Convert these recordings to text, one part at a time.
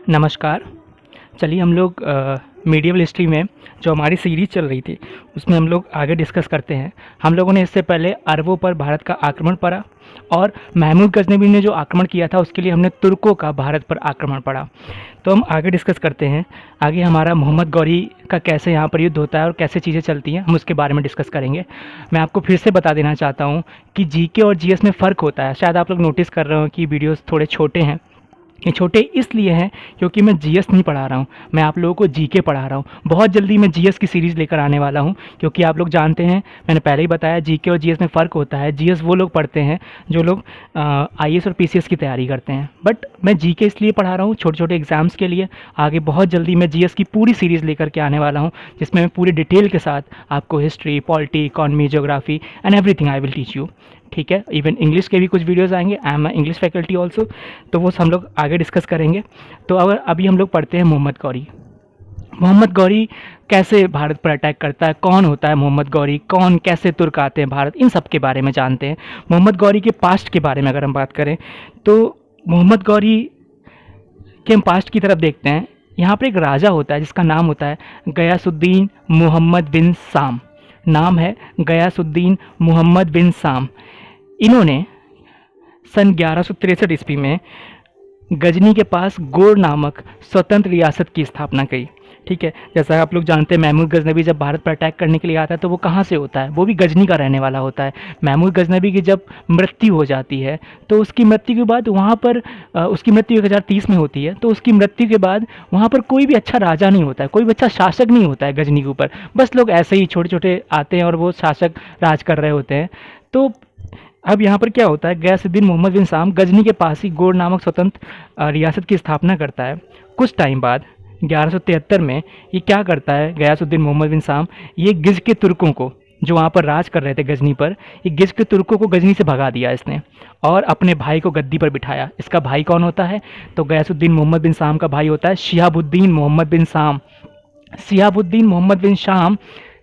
नमस्कार। चलिए हम लोग मीडिएवल हिस्ट्री में जो हमारी सीरीज़ चल रही थी उसमें हम लोग आगे डिस्कस करते हैं। हम लोगों ने इससे पहले अरबों पर भारत का आक्रमण पढ़ा और महमूद गजनवी ने जो आक्रमण किया था उसके लिए हमने तुर्कों का भारत पर आक्रमण पढ़ा। तो हम आगे डिस्कस करते हैं। आगे हमारा मोहम्मद गौरी का कैसे यहाँ पर युद्ध होता है और कैसे चीज़ें चलती हैं, हम उसके बारे में डिस्कस करेंगे। मैं आपको फिर से बता देना चाहता हूँ कि जीके और जीएस में फ़र्क होता है। शायद आप लोग नोटिस कर रहे हो कि वीडियोज़ थोड़े छोटे हैं। ये छोटे इसलिए हैं क्योंकि मैं जीएस नहीं पढ़ा रहा हूँ, मैं आप लोगों को जीके पढ़ा रहा हूँ। बहुत जल्दी मैं जीएस की सीरीज़ लेकर आने वाला हूँ, क्योंकि आप लोग जानते हैं, मैंने पहले ही बताया, जीके और जीएस में फ़र्क होता है। जीएस वो लोग पढ़ते हैं जो लोग आईएएस और पीसीएस की तैयारी करते हैं, बट मैं जीके इसलिए पढ़ा रहा हूँ छोटे छोटे एग्जाम्स के लिए। आगे बहुत जल्दी मैं जीएस की पूरी सीरीज़ लेकर के आने वाला हूँ, जिसमें मैं पूरी डिटेल के साथ आपको history, polity, economy, geography and everything I will teach you. ठीक है, इवन इंग्लिश के भी कुछ वीडियोज़ आएंगे। I am English faculty also, तो वो हम लोग आगे डिस्कस करेंगे। तो अगर अभी हम लोग पढ़ते हैं मोहम्मद गौरी। मोहम्मद गौरी कैसे भारत पर अटैक करता है, कौन होता है मोहम्मद गौरी, कौन कैसे तुर्क आते हैं भारत, इन सब के बारे में जानते हैं। मोहम्मद गौरी के पास्ट के बारे में अगर हम बात करें तो मोहम्मद गौरी के हम पास्ट की तरफ देखते हैं। यहाँ पर एक राजा होता है जिसका नाम होता है गयासुद्दीन मोहम्मद बिन साम। नाम है गयासुद्दीन मोहम्मद बिन साम। इन्होंने सन 1163 ईस्वी में गजनी के पास गोर नामक स्वतंत्र रियासत की स्थापना की। ठीक है, जैसा आप लोग जानते हैं, महमूद गजनवी जब भारत पर अटैक करने के लिए आता है तो वो कहाँ से होता है, वो भी गजनी का रहने वाला होता है। महमूद गजनवी की जब मृत्यु हो जाती है तो उसकी मृत्यु के बाद वहाँ पर उसकी मृत्यु 1030 में होती है, तो उसकी मृत्यु के बाद वहाँ पर कोई भी अच्छा राजा नहीं होता है, कोई भी अच्छा शासक नहीं होता है गजनी के ऊपर। बस लोग ऐसे ही छोटे छोटे आते हैं और वो शासक राज कर रहे होते हैं। तो अब यहाँ पर क्या होता है, गयासुद्दीन मोहम्मद बिन साम गजनी के पास ही गोर नामक स्वतंत्र रियासत की स्थापना करता है। कुछ टाइम बाद 1173 में ये क्या करता है गयासुद्दीन मोहम्मद बिन साम, ये गिज के तुर्कों को जो वहाँ पर राज कर रहे थे गजनी पर, ये गिज के तुर्कों को गजनी से भगा दिया इसने और अपने भाई को गद्दी पर बिठाया। इसका भाई कौन होता है, तो गयासुद्दीन मोहम्मद बिन साम का भाई होता है शिहाबुद्दीन मोहम्मद बिन साम। शिहाबुद्दीन मोहम्मद बिन शाम,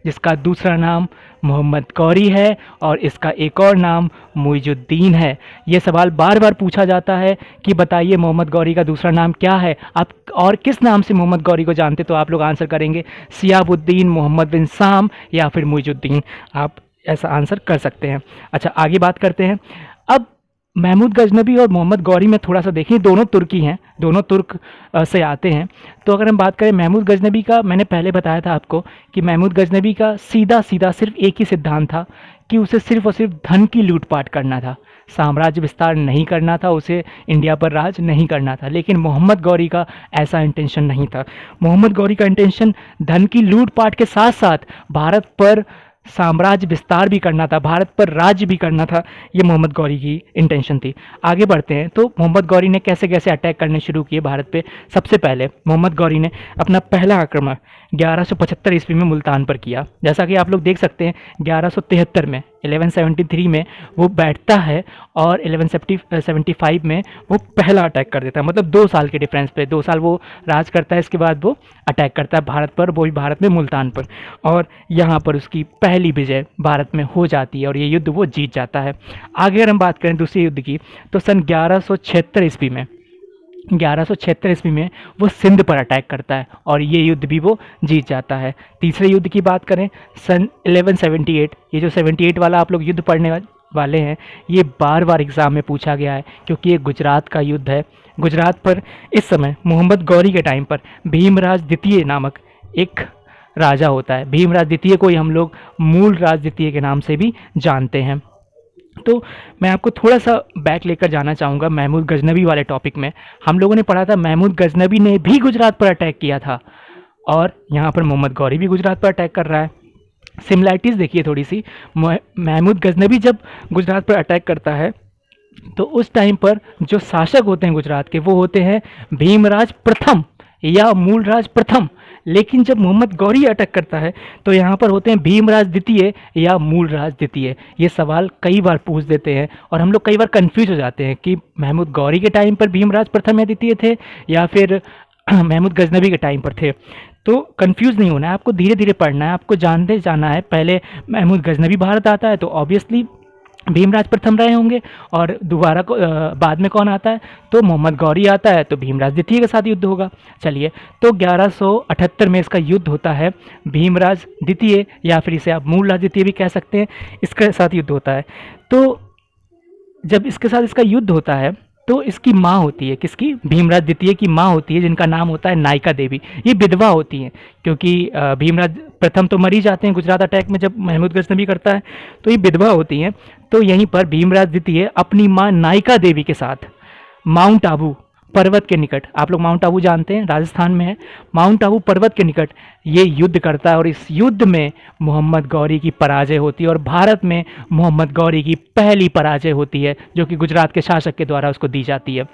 जिसका दूसरा नाम मोहम्मद गौरी है और इसका एक और नाम मुइजुद्दीन है। ये सवाल बार बार पूछा जाता है कि बताइए मोहम्मद गौरी का दूसरा नाम क्या है, आप और किस नाम से मोहम्मद गौरी को जानते, तो आप लोग आंसर करेंगे शिहाबुद्दीन मोहम्मद बिन साम या फिर मुइजुद्दीन। आप ऐसा आंसर कर सकते हैं। अच्छा, आगे बात करते हैं। अब महमूद गजनवी और मोहम्मद गौरी में थोड़ा सा देखिए, दोनों तुर्की हैं, दोनों तुर्क से आते हैं। तो अगर हम बात करें महमूद गजनवी का, मैंने पहले बताया था आपको कि महमूद गजनवी का सीधा सीधा सिर्फ एक ही सिद्धांत था कि उसे सिर्फ और सिर्फ धन की लूटपाट करना था, साम्राज्य विस्तार नहीं करना था, उसे इंडिया पर राज नहीं करना था। लेकिन मोहम्मद गौरी का ऐसा इंटेंशन नहीं था। मोहम्मद गौरी का इंटेंशन धन की लूटपाट के साथ साथ भारत पर साम्राज्य विस्तार भी करना था, भारत पर राज्य भी करना था। ये मोहम्मद गौरी की इंटेंशन थी। आगे बढ़ते हैं। तो मोहम्मद गौरी ने कैसे कैसे अटैक करने शुरू किए भारत पे। सबसे पहले मोहम्मद गौरी ने अपना पहला आक्रमण 1175 ईस्वी में मुल्तान पर किया। जैसा कि आप लोग देख सकते हैं, 1173 में 1173 में वो बैठता है और 1175 में वो पहला अटैक कर देता है। मतलब 2 साल के डिफरेंस पे 2 साल वो राज करता है, इसके बाद वो अटैक करता है भारत पर, वो भी भारत में मुल्तान पर, और यहाँ पर उसकी पहली विजय भारत में हो जाती है और ये युद्ध वो जीत जाता है। आगे अगर हम बात करें दूसरे युद्ध की, तो सन 1176 ईस्वी में 1176 ईस्वी में वो सिंध पर अटैक करता है और ये युद्ध भी वो जीत जाता है। तीसरे युद्ध की बात करें, सन 1178, ये जो 78 वाला आप लोग युद्ध पढ़ने वाले हैं, ये बार बार एग्ज़ाम में पूछा गया है क्योंकि ये गुजरात का युद्ध है। गुजरात पर इस समय मोहम्मद गौरी के टाइम पर भीमराज द्वितीय नामक एक राजा होता है। भीमराज द्वितीय को ही हम लोग मूल राज द्वितीय के नाम से भी जानते हैं। तो मैं आपको थोड़ा सा बैक लेकर जाना चाहूँगा महमूद गजनवी वाले टॉपिक में। हम लोगों ने पढ़ा था महमूद गजनवी ने भी गुजरात पर अटैक किया था और यहाँ पर मोहम्मद गौरी भी गुजरात पर अटैक कर रहा है। सिमिलैरिटीज़ देखिए थोड़ी सी। महमूद गजनवी जब गुजरात पर अटैक करता है तो उस टाइम पर जो शासक होते हैं गुजरात के, वो होते हैं भीमराज प्रथम या मूलराज प्रथम। लेकिन जब मोहम्मद गौरी अटैक करता है तो यहाँ पर होते हैं भीमराज द्वितीय या मूलराज द्वितीय। ये सवाल कई बार पूछ देते हैं और हम लोग कई बार कंफ्यूज हो जाते हैं कि महमूद गौरी के टाइम पर भीमराज प्रथम या द्वितीय थे या फिर महमूद गजनवी के टाइम पर थे। तो कंफ्यूज नहीं होना है, आपको धीरे धीरे पढ़ना है, आपको जानते जाना है। पहले महमूद गजनवी भारत आता है तो ऑब्वियसली भीमराज प्रथम रहे होंगे। और दोबारा को बाद में कौन आता है, तो मोहम्मद गौरी आता है, तो भीमराज द्वितीय के साथ युद्ध होगा। चलिए, तो 1178 में इसका युद्ध होता है भीमराज द्वितीय, या फिर इसे आप मूलराज द्वितीय भी कह सकते हैं, इसके साथ युद्ध होता है। तो जब इसके साथ इसका युद्ध होता है तो इसकी माँ होती है, किसकी, भीमराज द्वितीय की माँ होती है, जिनका नाम होता है नायिका देवी। ये विधवा होती हैं, क्योंकि भीमराज प्रथम तो मर ही जाते हैं गुजरात अटैक में जब महमूद गजनवी करता है, तो ये विधवा होती हैं। तो यहीं पर भीमराज द्वितीय अपनी माँ नायिका देवी के साथ माउंट आबू पर्वत के निकट, आप लोग माउंट आबू जानते हैं राजस्थान में है, माउंट आबू पर्वत के निकट ये युद्ध करता है। और इस युद्ध में मोहम्मद गौरी की पराजय होती है, और भारत में मोहम्मद गौरी की पहली पराजय होती है, जो कि गुजरात के शासक के द्वारा उसको दी जाती है।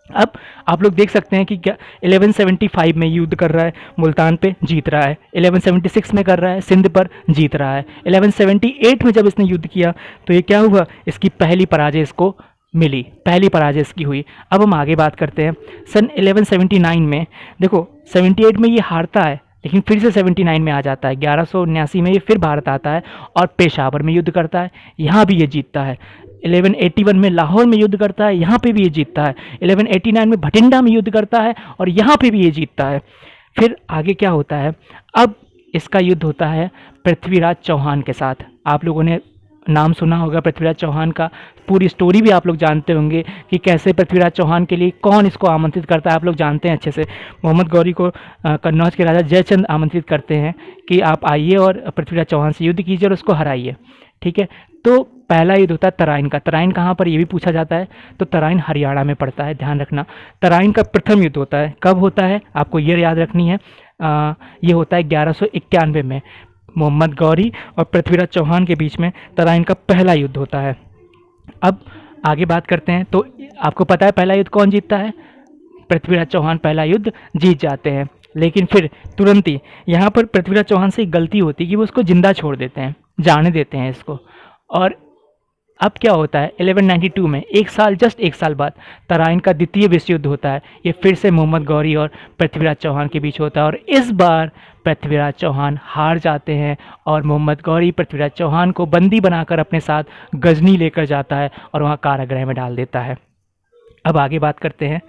अब आप लोग देख सकते हैं कि क्या 1175 में युद्ध कर रहा है, मुल्तान पे जीत रहा है, 1176 में कर रहा है, सिंध पर जीत रहा है, 1178 में जब इसने युद्ध किया तो ये क्या हुआ, इसकी पहली पराजय इसको मिली, पहली पराजय इसकी हुई। अब हम आगे बात करते हैं सन 1179 में। देखो 78 में ये हारता है, लेकिन फिर से 79 में आ जाता है, 1179 में ये फिर भारत आता है और पेशावर में युद्ध करता है, यहाँ भी ये जीतता है। 1181 में लाहौर में युद्ध करता है, यहाँ पे भी ये जीतता है। 1189 में भटिंडा में युद्ध करता है और यहाँ पे भी ये जीतता है। फिर आगे क्या होता है, अब इसका युद्ध होता है पृथ्वीराज चौहान के साथ। आप लोगों ने नाम सुना होगा पृथ्वीराज चौहान का, पूरी स्टोरी भी आप लोग जानते होंगे कि कैसे पृथ्वीराज चौहान के लिए कौन इसको आमंत्रित करता है, आप लोग जानते हैं अच्छे से। मोहम्मद गौरी को कन्नौज के राजा जयचंद आमंत्रित करते हैं कि आप आइए और पृथ्वीराज चौहान से युद्ध कीजिए और उसको हराइए। ठीक है, तो पहला युद्ध होता है तराइन का। तराइन कहाँ पर, ये भी पूछा जाता है, तो तराइन हरियाणा में पड़ता है, ध्यान रखना। तराइन का प्रथम युद्ध होता है, कब होता है आपको ये याद रखनी है, ये होता है 1191 में, मोहम्मद गौरी और पृथ्वीराज चौहान के बीच में तराइन का पहला युद्ध होता है। अब आगे बात करते हैं, तो आपको पता है पहला युद्ध कौन जीतता है, पृथ्वीराज चौहान पहला युद्ध जीत जाते हैं। लेकिन फिर तुरंत ही यहाँ पर पृथ्वीराज चौहान से एक गलती होती है कि वो उसको जिंदा छोड़ देते हैं, जाने देते हैं इसको। और अब क्या होता है 1192 में, जस्ट एक साल बाद तराइन का द्वितीय विश्व युद्ध होता है। ये फिर से मोहम्मद गौरी और पृथ्वीराज चौहान के बीच होता है, और इस बार पृथ्वीराज चौहान हार जाते हैं और मोहम्मद गौरी पृथ्वीराज चौहान को बंदी बनाकर अपने साथ गजनी लेकर जाता है और वहाँ कारागृह में डाल देता है। अब आगे बात करते हैं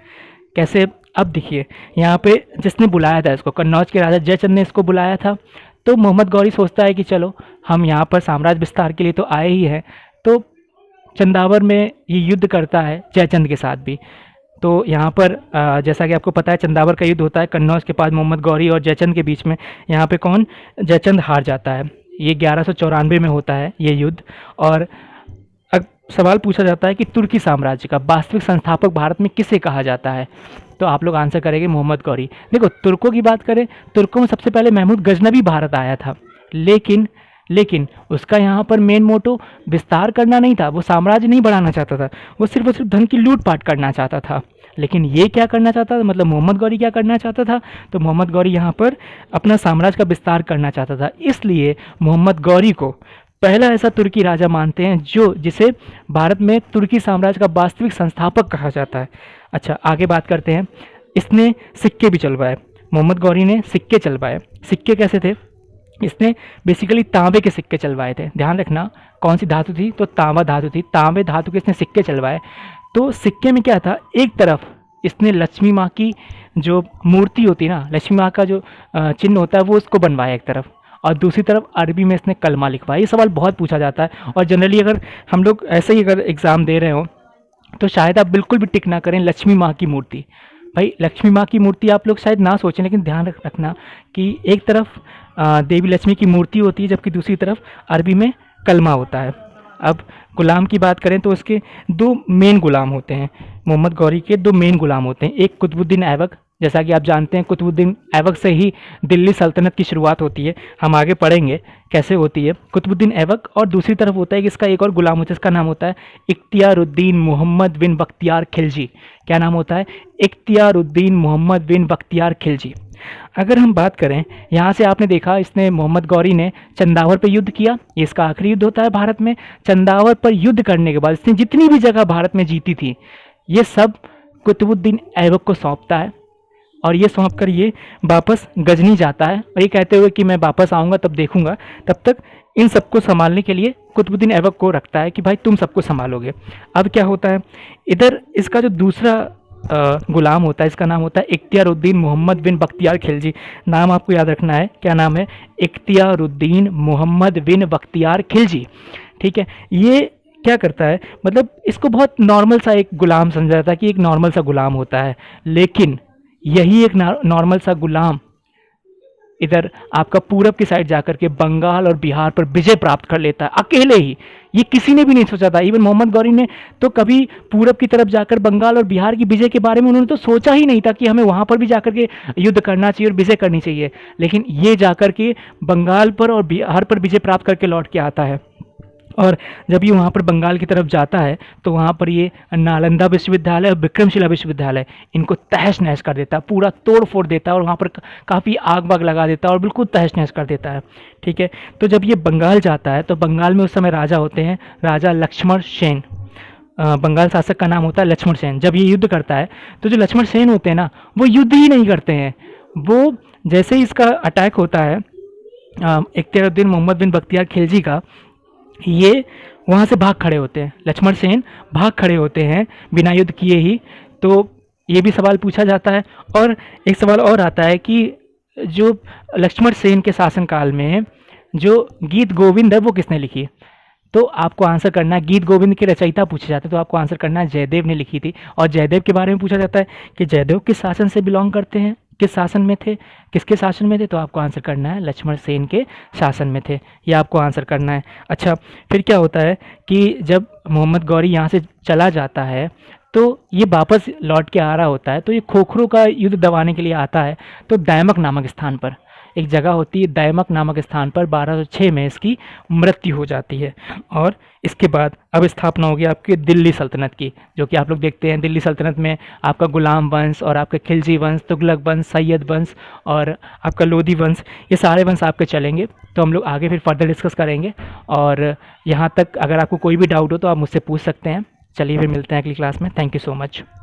कैसे। अब देखिए यहाँ पे जिसने बुलाया था इसको, कन्नौज के राजा जयचंद ने इसको बुलाया था। तो मोहम्मद गौरी सोचता है कि चलो हम यहाँ पर साम्राज्य विस्तार के लिए तो आए ही हैं, तो चंदावर में ये युद्ध करता है जयचंद के साथ भी। तो यहाँ पर जैसा कि आपको पता है चंदावर का युद्ध होता है कन्नौज के पास मोहम्मद गौरी और जयचंद के बीच में। यहाँ पे कौन, जयचंद हार जाता है। ये 1194 में होता है ये युद्ध। और अब सवाल पूछा जाता है कि तुर्की साम्राज्य का वास्तविक संस्थापक भारत में किसे कहा जाता है, तो आप लोग आंसर करेंगे मोहम्मद गौरी। देखो तुर्कों की बात करें, तुर्कों में सबसे पहले महमूद गजनवी भारत आया था, लेकिन उसका यहाँ पर मेन मोटो विस्तार करना नहीं था, वो साम्राज्य नहीं बढ़ाना चाहता था, वो सिर्फ और सिर्फ धन की लूटपाट करना चाहता था। लेकिन ये क्या करना चाहता था, मतलब मोहम्मद गौरी क्या करना चाहता था, तो मोहम्मद गौरी यहाँ पर अपना साम्राज्य का विस्तार करना चाहता था। इसलिए मोहम्मद गौरी को पहला ऐसा तुर्की राजा मानते हैं जिसे भारत में तुर्की साम्राज्य का वास्तविक संस्थापक कहा जाता है। अच्छा आगे बात करते हैं, इसने सिक्के भी चलवाए, मोहम्मद गौरी ने सिक्के चलवाए। सिक्के कैसे थे, इसने बेसिकली तांबे के सिक्के चलवाए थे, ध्यान रखना कौन सी धातु थी, तो तांबा धातु थी, तांबे धातु के इसने सिक्के चलवाए। तो सिक्के में क्या था, एक तरफ इसने लक्ष्मी माँ की जो मूर्ति होती ना, लक्ष्मी माँ का जो चिन्ह होता है वो उसको बनवाया एक तरफ, और दूसरी तरफ अरबी में इसने कलमा लिखवाया। ये सवाल बहुत पूछा जाता है, और जनरली अगर हम लोग ऐसे ही अगर एग्ज़ाम दे रहे हो तो शायद आप बिल्कुल भी टिक ना करें लक्ष्मी माँ की मूर्ति। भाई लक्ष्मी माँ की मूर्ति आप लोग शायद ना सोचें, लेकिन ध्यान रखना कि एक तरफ देवी लक्ष्मी की मूर्ति होती है, जबकि दूसरी तरफ अरबी में कलमा होता है। अब गुलाम की बात करें तो उसके दो मेन गुलाम होते हैं, मोहम्मद गौरी के दो मेन गुलाम होते हैं। एक कुतुबुद्दीन ऐबक, जैसा कि आप जानते हैं कुतुबुद्दीन ऐबक से ही दिल्ली सल्तनत की शुरुआत होती है, हम आगे पढ़ेंगे कैसे होती है कुतुबुद्दीन ऐबक। और दूसरी तरफ होता है कि इसका एक और गुलाम होता है, इसका नाम होता है इख्तियारुद्दीन मोहम्मद बिन बख्तियार खिलजी। क्या नाम होता है, इख्तियारुद्दीन मोहम्मद बिन बख्तियार खिलजी। अगर हम बात करें यहाँ से, आपने देखा इसने मोहम्मद गौरी ने चंदावर पर युद्ध किया, ये इसका आखिरी युद्ध होता है भारत में। चंदावर पर युद्ध करने के बाद इसने जितनी भी जगह भारत में जीती थी ये सब कुतुबुद्दीन ऐबक को सौंपता है, और ये सौंप कर ये वापस गजनी जाता है और ये कहते हुए कि मैं वापस आऊँगा तब देखूँगा, तब तक इन सबको संभालने के लिए कुतुबुद्दीन ऐबक को रखता है कि भाई तुम सबको संभालोगे। अब क्या होता है, इधर इसका जो दूसरा गुलाम होता है, इसका नाम होता है इख्तियारुद्दीन मोहम्मद बिन बख्तियार खिलजी। नाम आपको याद रखना है, क्या नाम है? इख्तियारुद्दीन मोहम्मद बिन बख्तियार खिलजी। ठीक है, ये क्या करता है, मतलब इसको बहुत नॉर्मल सा एक गुलाम समझा जाता है कि एक नॉर्मल सा गुलाम होता है, लेकिन यही एक नॉर्मल सा गुलाम इधर आपका पूरब की साइड जाकर के बंगाल और बिहार पर विजय प्राप्त कर लेता है अकेले ही। ये किसी ने भी नहीं सोचा था, इवन मोहम्मद गौरी ने तो कभी पूरब की तरफ जाकर बंगाल और बिहार की विजय के बारे में उन्होंने तो सोचा ही नहीं था कि हमें वहाँ पर भी जाकर के युद्ध करना चाहिए और विजय करनी चाहिए। लेकिन ये जाकर के बंगाल पर और बिहार पर विजय प्राप्त करके लौट के आता है। और जब ये वहाँ पर बंगाल की तरफ जाता है तो वहाँ पर ये नालंदा विश्वविद्यालय और विक्रमशिला विश्वविद्यालय इनको तहस नहस कर देता है, पूरा तोड़ फोड़ देता है और वहाँ पर काफ़ी आग वाग लगा देता है और बिल्कुल तहस नहस कर देता है। ठीक है, तो जब ये बंगाल जाता है तो बंगाल में उस समय राजा होते हैं राजा लक्ष्मण सेन। बंगाल शासक का नाम होता है लक्ष्मण सेन। जब ये युद्ध करता है तो जो लक्ष्मण सेन होते हैं ना, वो युद्ध ही नहीं करते हैं। वो जैसे ही इसका अटैक होता है इख्तियारुद्दीन मोहम्मद बिन बख्तियार खिलजी का, ये वहाँ से भाग खड़े होते हैं, लक्ष्मण सेन भाग खड़े होते हैं बिना युद्ध किए ही। तो ये भी सवाल पूछा जाता है। और एक सवाल और आता है कि जो लक्ष्मण सेन के शासनकाल में जो गीत गोविंद है वो किसने लिखी? तो आपको आंसर करना है, गीत गोविंद के रचयिता पूछे जाते हैं तो आपको आंसर करना है जयदेव ने लिखी थी। और जयदेव के बारे में पूछा जाता है कि जयदेव किस शासन से बिलोंग करते हैं, किस शासन में थे, किसके शासन में थे, तो आपको आंसर करना है लक्ष्मण सेन के शासन में थे, ये आपको आंसर करना है। अच्छा, फिर क्या होता है कि जब मोहम्मद गौरी यहाँ से चला जाता है तो ये वापस लौट के आ रहा होता है, तो ये खोखरों का युद्ध दबाने के लिए आता है। तो दैमक नामक स्थान पर एक जगह होती है, दैमक नामक स्थान पर 1206 में इसकी मृत्यु हो जाती है। और इसके बाद अब स्थापना होगी आपकी दिल्ली सल्तनत की, जो कि आप लोग देखते हैं दिल्ली सल्तनत में आपका गुलाम वंश और आपका खिलजी वंश, तुगलक वंश, सैयद वंश और आपका लोधी वंश, ये सारे वंश आपके चलेंगे। तो हम लोग आगे फिर फर्दर डिस्कस करेंगे। और यहाँ तक अगर आपको कोई भी डाउट हो तो आप मुझसे पूछ सकते हैं। चलिए फिर मिलते हैं अगली क्लास में। Thank you so much.